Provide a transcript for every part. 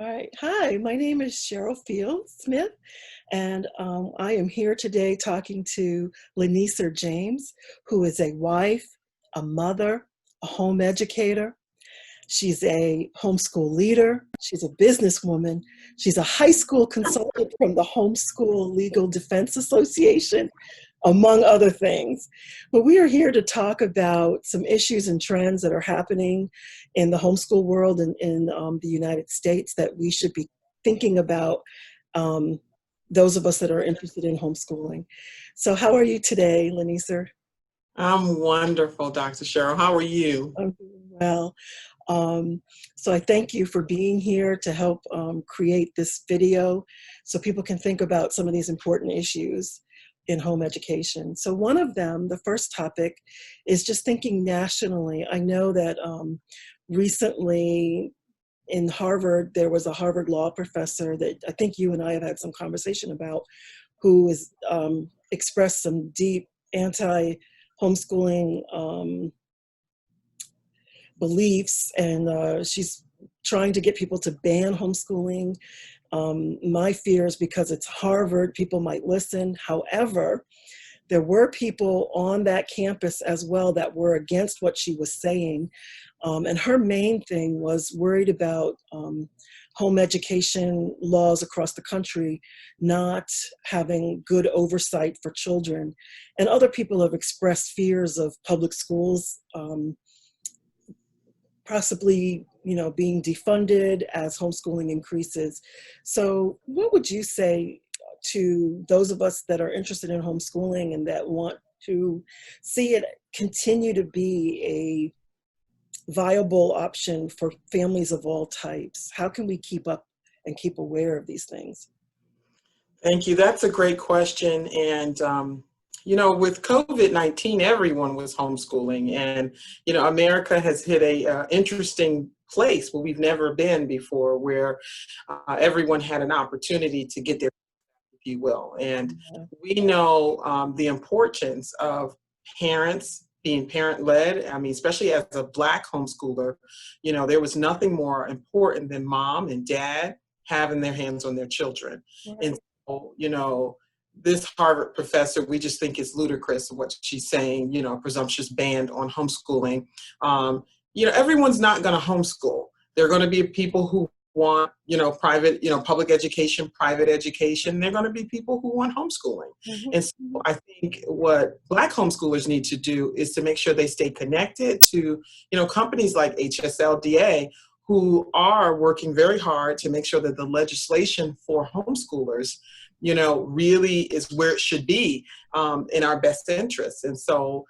All right. Hi, my name is Cheryl Field Smith, and I am here today talking to LaNissir James, who is a wife, a mother, a home educator. She's a homeschool leader. She's a businesswoman. She's a high school consultant from the Homeschool Legal Defense Association, among other things. But we are here to talk about some issues and trends that are happening in the homeschool world and in the United States that we should be thinking about, those of us that are interested in homeschooling. So how are you today, LaNissir? I'm wonderful, Dr. Cheryl. How are you? I'm doing well. So I thank you for being here to help create this video so people can think about some of these important issues in home education. So one of them, the first topic, is just thinking nationally. I know that recently in Harvard, there was a Harvard law professor that I think you and I have had some conversation about, who has expressed some deep anti-homeschooling beliefs, and she's trying to get people to ban homeschooling. My fear is because it's Harvard, people might listen. However, there were people on that campus as well that were against what she was saying. And her main thing was worried about home education laws across the country not having good oversight for children. And other people have expressed fears of public schools possibly, being defunded as homeschooling increases. So what would you say to those of us that are interested in homeschooling and that want to see it continue to be a viable option for families of all types? How can we keep up and keep aware of these things? Thank you. That's a great question. And, with COVID-19, everyone was homeschooling. And, America has hit a interesting place where we've never been before, where everyone had an opportunity to get their, if you will. And we know the importance of parents being parent-led. I mean, especially as a Black homeschooler, there was nothing more important than mom and dad having their hands on their children. Right. And so, this Harvard professor, we just think it's ludicrous what she's saying, presumptuous ban on homeschooling. Everyone's not going to homeschool. There are going to be people who want, private, public education, private education. They're going to be people who want homeschooling. Mm-hmm. And so I think what Black homeschoolers need to do is to make sure they stay connected to, companies like HSLDA, who are working very hard to make sure that the legislation for homeschoolers, really is where it should be in our best interests. And so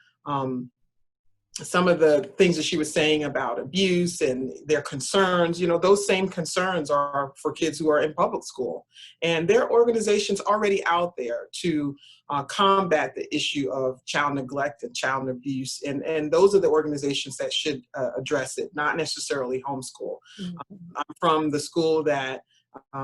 some of the things that she was saying about abuse and their concerns, those same concerns are for kids who are in public school. And there are organizations already out there to combat the issue of child neglect and child abuse. And those are the organizations that should address it, not necessarily homeschool. Mm-hmm. I'm from the school that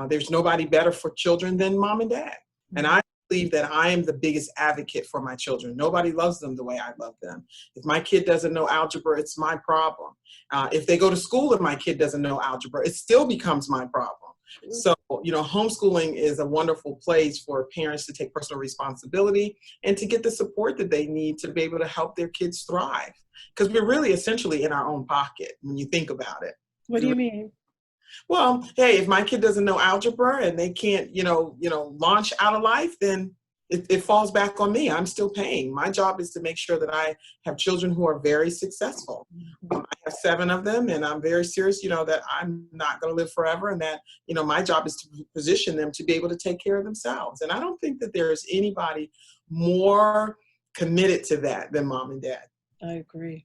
there's nobody better for children than mom and dad. Mm-hmm. And I believe that I am the biggest advocate for my children. Nobody loves them the way I love them. If my kid doesn't know algebra, it's my problem. If they go to school and my kid doesn't know algebra, it still becomes my problem. So, homeschooling is a wonderful place for parents to take personal responsibility and to get the support that they need to be able to help their kids thrive. Because we're really essentially in our own pocket when you think about it. What do you mean? Well, hey, if my kid doesn't know algebra and they can't, launch out of life, then it falls back on me. I'm still paying. My job is to make sure that I have children who are very successful. I have 7 of them, and I'm very serious, that I'm not going to live forever, and that, my job is to position them to be able to take care of themselves. And I don't think that there's anybody more committed to that than mom and dad. I agree.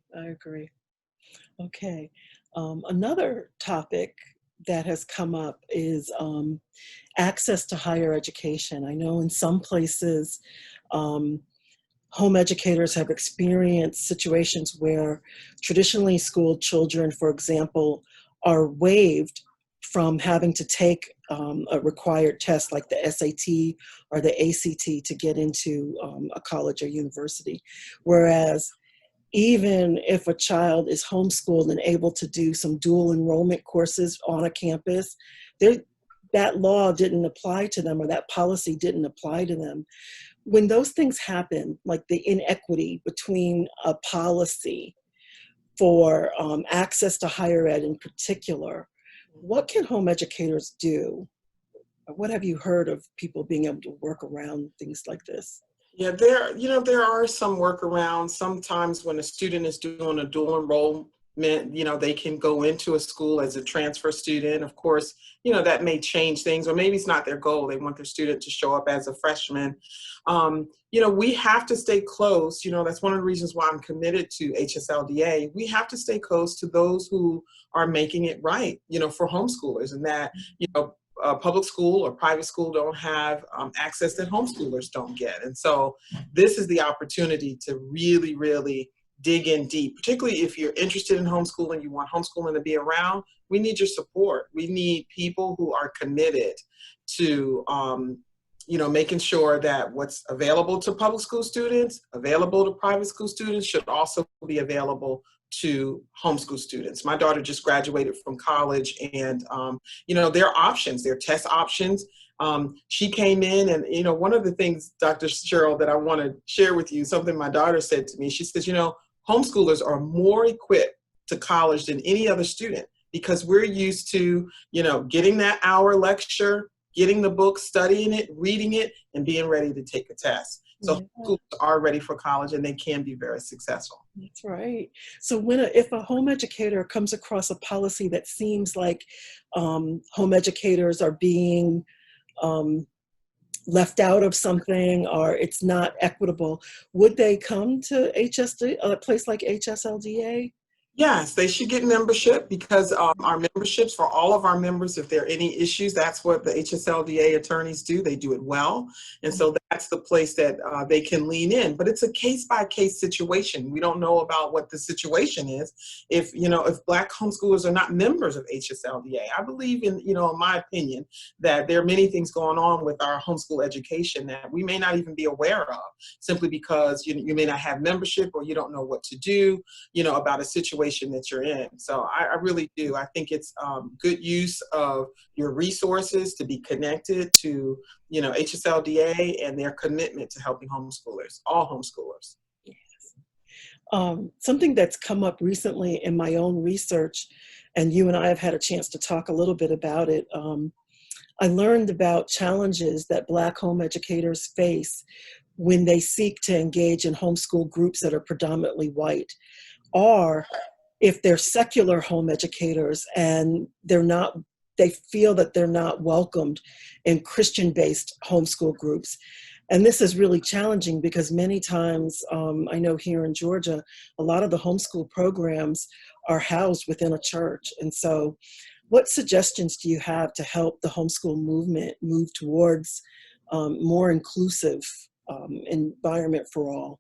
Okay. Another topic that has come up is access to higher education. I know in some places, home educators have experienced situations where traditionally schooled children, for example, are waived from having to take a required test like the SAT or the ACT to get into a college or university. Whereas even if a child is homeschooled and able to do some dual enrollment courses on a campus, that law didn't apply to them, or that policy didn't apply to them. When those things happen, like the inequity between a policy for access to higher ed in particular, what can home educators do? What have you heard of people being able to work around things like this? Yeah, there are some workarounds. Sometimes when a student is doing a dual enrollment, they can go into a school as a transfer student. Of course, that may change things, or maybe it's not their goal. They want their student to show up as a freshman. We have to stay close. That's one of the reasons why I'm committed to HSLDA. We have to stay close to those who are making it right, for homeschoolers, and that, public school or private school don't have access that homeschoolers don't get. And so this is the opportunity to really, really dig in deep, particularly if you're interested in homeschooling, you want homeschooling to be around. We need your support. We need people who are committed to making sure that what's available to public school students, available to private school students, should also be available to homeschool students. My daughter just graduated from college, and there are options, there are test options. She came in, and one of the things, Dr. Cheryl, that I want to share with you, something my daughter said to me. She says, homeschoolers are more equipped to college than any other student, because we're used to, getting that hour lecture, getting the book, studying it, reading it, and being ready to take a test. So schools are ready for college, and they can be very successful. That's right. So if a home educator comes across a policy that seems like home educators are being left out of something, or it's not equitable, would they come to a place like HSLDA? Yes, they should get membership, because our memberships, for all of our members, if there are any issues, that's what the HSLDA attorneys do. They do it well. And so that's the place that they can lean in. But it's a case-by-case situation. We don't know about what the situation is. If Black homeschoolers are not members of HSLDA, I believe in my opinion, that there are many things going on with our homeschool education that we may not even be aware of, simply because you may not have membership, or you don't know what to do, about a situation that you're in. So I really do. I think it's good use of your resources to be connected to, HSLDA and their commitment to helping homeschoolers, all homeschoolers. Something that's come up recently in my own research, and you and I have had a chance to talk a little bit about it. I learned about challenges that Black home educators face when they seek to engage in homeschool groups that are predominantly white, or if they're secular home educators and they feel that they're not welcomed in Christian-based homeschool groups. And this is really challenging, because many times, I know here in Georgia, a lot of the homeschool programs are housed within a church. And so what suggestions do you have to help the homeschool movement move towards more inclusive environment for all?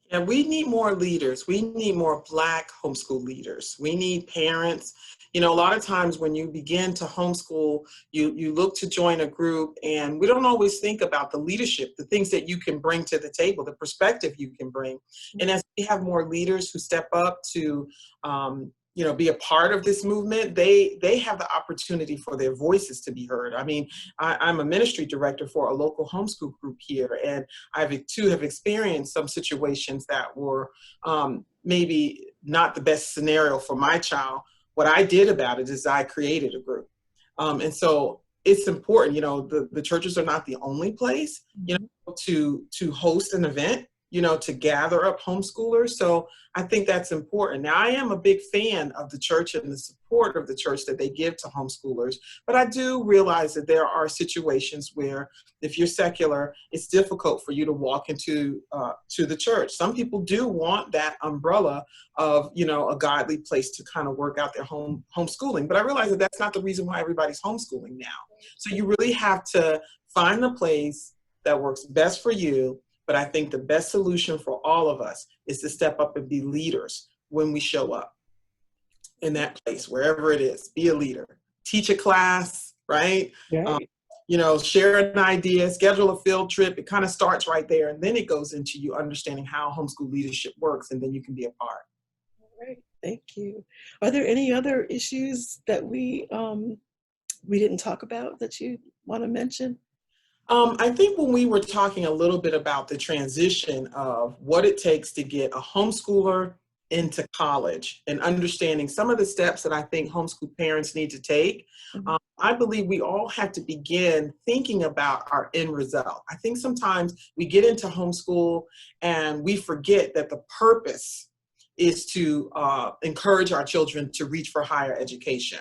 And we need more leaders. We need more Black homeschool leaders. We need parents. A lot of times when you begin to homeschool, you look to join a group, and we don't always think about the leadership, the things that you can bring to the table, the perspective you can bring. And as we have more leaders who step up to, be a part of this movement, they have the opportunity for their voices to be heard. I mean, I'm a ministry director for a local homeschool group here, and have experienced some situations that were maybe not the best scenario for my child. What I did about it is I created a group. And so it's important, the churches are not the only place, to host an event, to gather up homeschoolers. So I think that's important. Now, I am a big fan of the church and the support of the church that they give to homeschoolers, but I do realize that there are situations where, if you're secular, it's difficult for you to walk into to the church. Some people do want that umbrella of, a godly place to kind of work out their homeschooling, but I realize that that's not the reason why everybody's homeschooling now. So you really have to find the place that works best for you. But I think the best solution for all of us is to step up and be leaders when we show up in that place, wherever it is. Be a leader. Teach a class, right? Right. share an idea, schedule a field trip. It kind of starts right there, and then it goes into you understanding how homeschool leadership works, and then you can be a part. All right, thank you. Are there any other issues that we didn't talk about that you want to mention? I think when we were talking a little bit about the transition of what it takes to get a homeschooler into college and understanding some of the steps that I think homeschool parents need to take, I believe we all have to begin thinking about our end result. I think sometimes we get into homeschool and we forget that the purpose is to encourage our children to reach for higher education.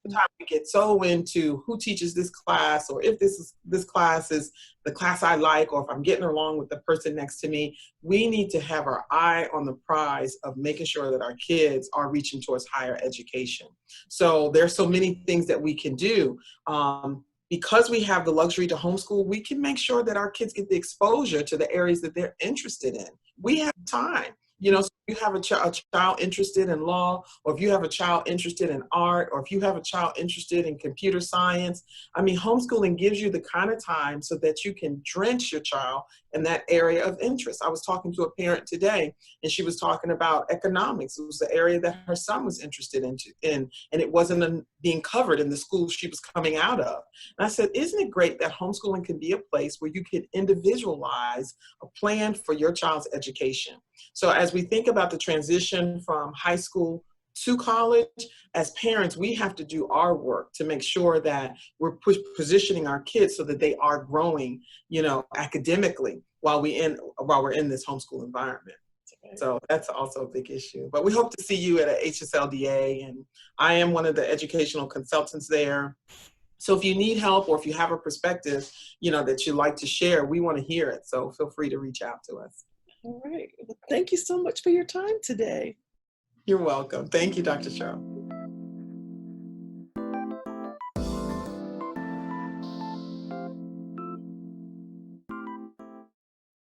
Sometimes we get so into who teaches this class, or if this class is the class I like, or if I'm getting along with the person next to me. We need to have our eye on the prize of making sure that our kids are reaching towards higher education. So there's so many things that we can do. Because we have the luxury to homeschool, we can make sure that our kids get the exposure to the areas that they're interested in. We have time. So if you have a child interested in law, or if you have a child interested in art, or if you have a child interested in computer science, homeschooling gives you the kind of time so that you can drench your child in that area of interest. I was talking to a parent today, and she was talking about economics. It was the area that her son was interested in, and it wasn't being covered in the school she was coming out of. And I said, isn't it great that homeschooling can be a place where you can individualize a plan for your child's education? So as we think about the transition from high school to college, as parents, we have to do our work to make sure that we're positioning our kids so that they are growing, academically while we're in this homeschool environment. So that's also a big issue. But we hope to see you at a HSLDA, and I am one of the educational consultants there. So if you need help, or if you have a perspective, that you'd like to share, we want to hear it. So feel free to reach out to us. All right. Well, thank you so much for your time today. You're welcome. Thank you, Dr. Cheryl.